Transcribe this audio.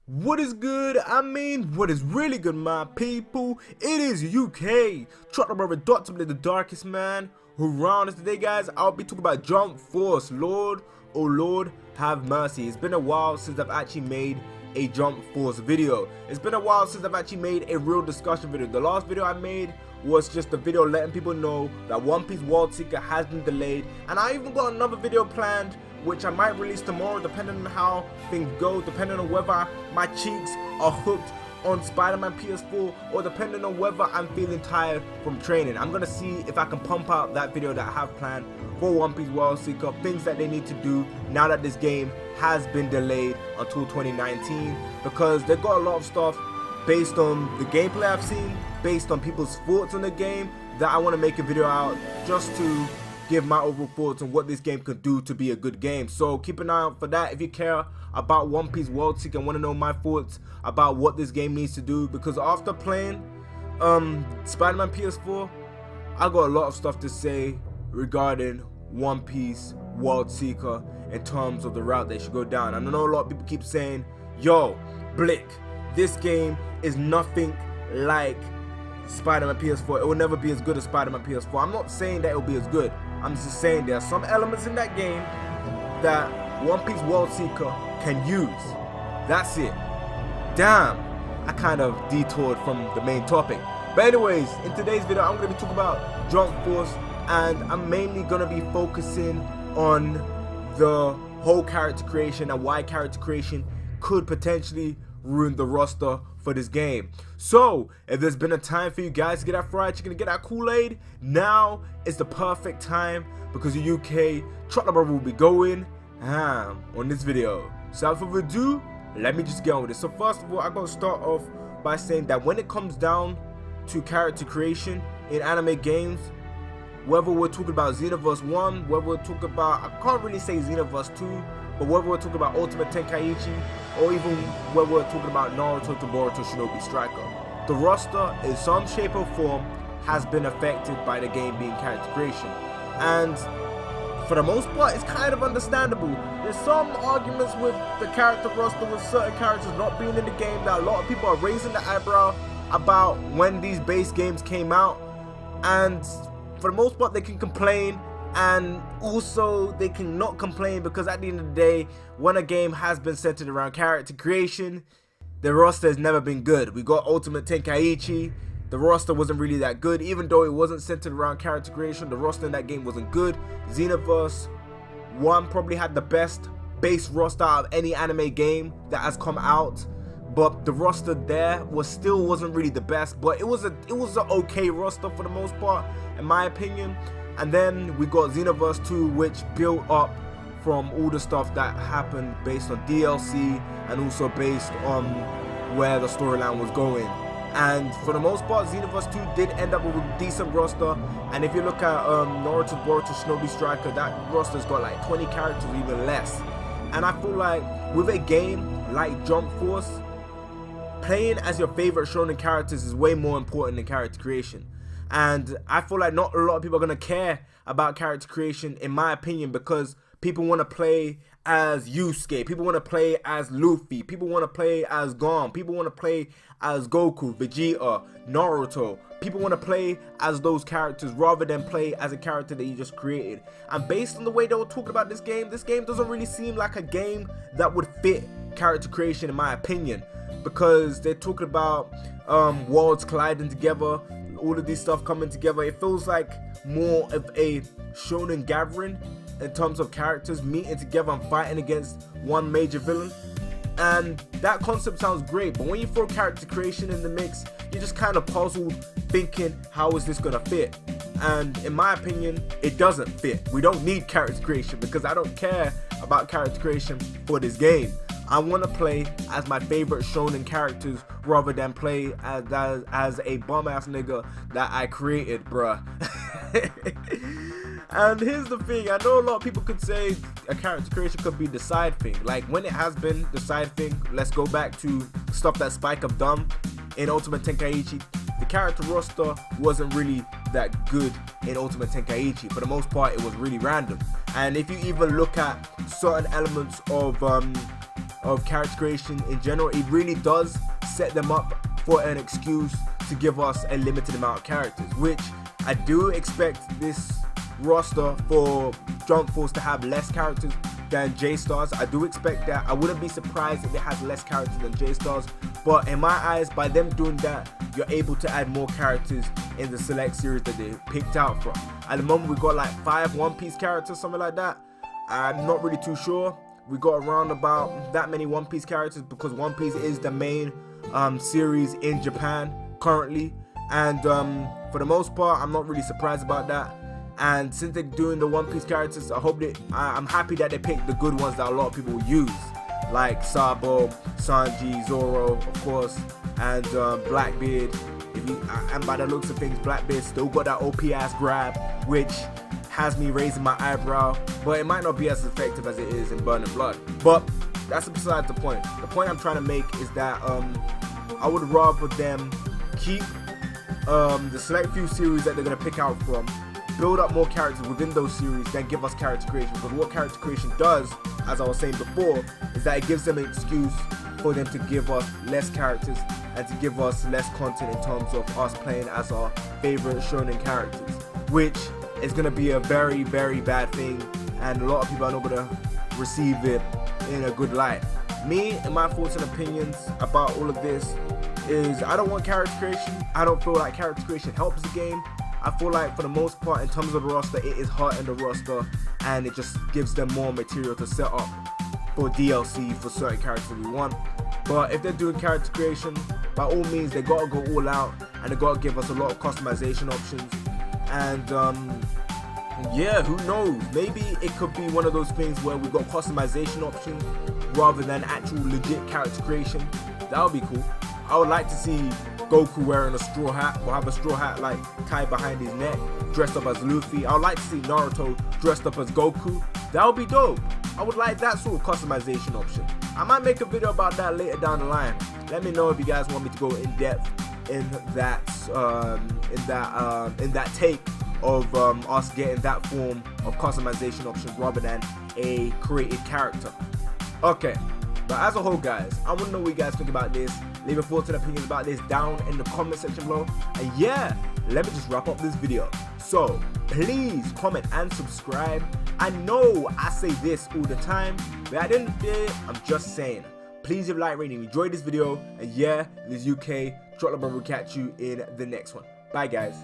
What is good? What is really good, my people? It is UK, Trotler Brother, dr.blick, the darkest man around us. Today, guys, I'll be talking about Jump Force. Lord, oh Lord, have mercy. It's been a while since I've actually made a Jump Force video. It's been a while since I've actually made a real discussion video. The last video I made was just a video letting people know that One Piece World Seeker has been delayed, and I even got another video planned which I might release tomorrow, depending on how things go, depending on whether my cheeks are hooked on Spider-Man PS4, or depending on whether I'm feeling tired from training. I'm gonna see if I can pump out that video that I have planned for One Piece World Seeker, things that they need to do now that this game has been delayed until 2019, because they've got a lot of stuff based on the gameplay I've seen, based on people's thoughts on the game, that I want to make a video out just to give my overall thoughts on what this game could do to be a good game. So keep an eye out for that if you care about One Piece World Seeker and want to know my thoughts about what this game needs to do, because after playing Spider-Man PS4, I got a lot of stuff to say regarding One Piece World Seeker in terms of the route they should go down. And I know a lot of people keep saying, yo, Blick, this game is nothing like Spider-Man PS4. It will never be as good as Spider-Man PS4. I'm not saying that it will be as good. I'm just saying there are some elements in that game that One Piece World Seeker can use. That's it. Damn, I kind of detoured from the main topic. But anyways, in today's video, I'm going to be talking about Jump Force, and I'm mainly going to be focusing on the whole character creation and why character creation could potentially ruin the roster for this game. So if there's been a time for you guys to get that fried chicken, to get that Kool-Aid, now is the perfect time, because the UK Trotler Brother will be going ham on this video. So without further ado, let me just get on with it. So first of all, I'm going to start off by saying that when it comes down to character creation in anime games, whether we're talking about Xenoverse 1, whether we're talking about, I can't really say Xenoverse 2, but whether we're talking about Ultimate Tenkaichi, or even whether we're talking about Naruto to Boruto Shinobi Striker, the roster in some shape or form has been affected by the game being character creation. And for the most part, it's kind of understandable. There's some arguments with the character roster, with certain characters not being in the game, that a lot of people are raising the eyebrow about when these base games came out. And for the most part, they can complain, and also they can not complain, because at the end of the day, when a game has been centered around character creation, the roster has never been good. We got Ultimate Tenkaichi, the roster wasn't really that good. Even though it wasn't centered around character creation, the roster in that game wasn't good. Xenoverse 1 probably had the best base roster out of any anime game that has come out, but the roster there wasn't really the best, but it was an okay roster for the most part, in my opinion. And then we got Xenoverse 2, which built up from all the stuff that happened based on DLC and also based on where the storyline was going. And for the most part, Xenoverse 2 did end up with a decent roster. And if you look at Naruto, Boruto, Shinobi Striker, that roster's got like 20 characters or even less. And I feel like with a game like Jump Force, playing as your favorite shonen characters is way more important than character creation. And I feel like not a lot of people are going to care about character creation, in my opinion, because people want to play as Yusuke, people want to play as Luffy, people want to play as Gon, people want to play as Goku, Vegeta, Naruto. People want to play as those characters rather than play as a character that you just created. And based on the way they were talking about this game doesn't really seem like a game that would fit character creation, in my opinion, because they're talking about worlds colliding together, all of this stuff coming together. It feels like more of a shonen gathering in terms of characters meeting together and fighting against one major villain. And that concept sounds great, but when you throw character creation in the mix, you're just kind of puzzled, thinking, how is this gonna fit? And in my opinion, it doesn't fit. We don't need character creation, because I don't care about character creation for this game. I want to play as my favorite shonen characters rather than play as a bum ass nigga that I created, bruh. And here's the thing, I know a lot of people could say a character creation could be the side thing. Like, when it has been the side thing, let's go back to stuff that Spike have done in Ultimate Tenkaichi. The character roster wasn't really that good in Ultimate Tenkaichi. For the most part, it was really random. And if you even look at certain elements of of character creation in general, it really does set them up for an excuse to give us a limited amount of characters, which I do expect this roster for Jump Force to have less characters than J-Stars. I do expect that. I wouldn't be surprised if it has less characters than J-Stars, but in my eyes, by them doing that, you're able to add more characters in the select series that they picked out from. At the moment, we got like 5 One Piece characters, something like that. I'm not really too sure. We got around about that many One Piece characters because One Piece is the main series in Japan currently, and for the most part, I'm not really surprised about that. And since they're doing the One Piece characters, I'm happy that they picked the good ones that a lot of people use, like Sabo, Sanji, Zoro, of course, and Blackbeard. And by the looks of things, Blackbeard still got that OP ass grab, which has me raising my eyebrow, but it might not be as effective as it is in Burning Blood. But that's beside the point. The point I'm trying to make is that I would rather them keep the select few series that they're going to pick out from, build up more characters within those series, then give us character creation. Because what character creation does, as I was saying before, is that it gives them an excuse for them to give us less characters and to give us less content in terms of us playing as our favorite shonen characters, which is going to be a very, very bad thing, and a lot of people are not going to receive it in a good light. Me and my thoughts and opinions about all of this is I don't want character creation. I don't feel like character creation helps the game. I feel like for the most part, in terms of the roster, it is hurting the roster, and it just gives them more material to set up for DLC for certain characters we want. But if they're doing character creation, by all means, they gotta go all out, and they gotta give us a lot of customization options. And yeah, who knows? Maybe it could be one of those things where we got customization options rather than actual legit character creation. That would be cool. I would like to see Goku wearing a straw hat, or have a straw hat like tied behind his neck, dressed up as Luffy. I would like to see Naruto dressed up as Goku. That would be dope. I would like that sort of customization option. I might make a video about that later down the line. Let me know if you guys want me to go in depth in that take of us getting that form of customization options rather than a created character. Okay, but as a whole, guys, I want to know what you guys think about this. Leave your thoughts and opinions about this down in the comment section below. And yeah, let me just wrap up this video. So please comment and subscribe. I know I say this all the time, but at the end of the day, I'm just saying, please leave a like rating, enjoy this video, and yeah, this UK, dr.blick will catch you in the next one. Bye guys.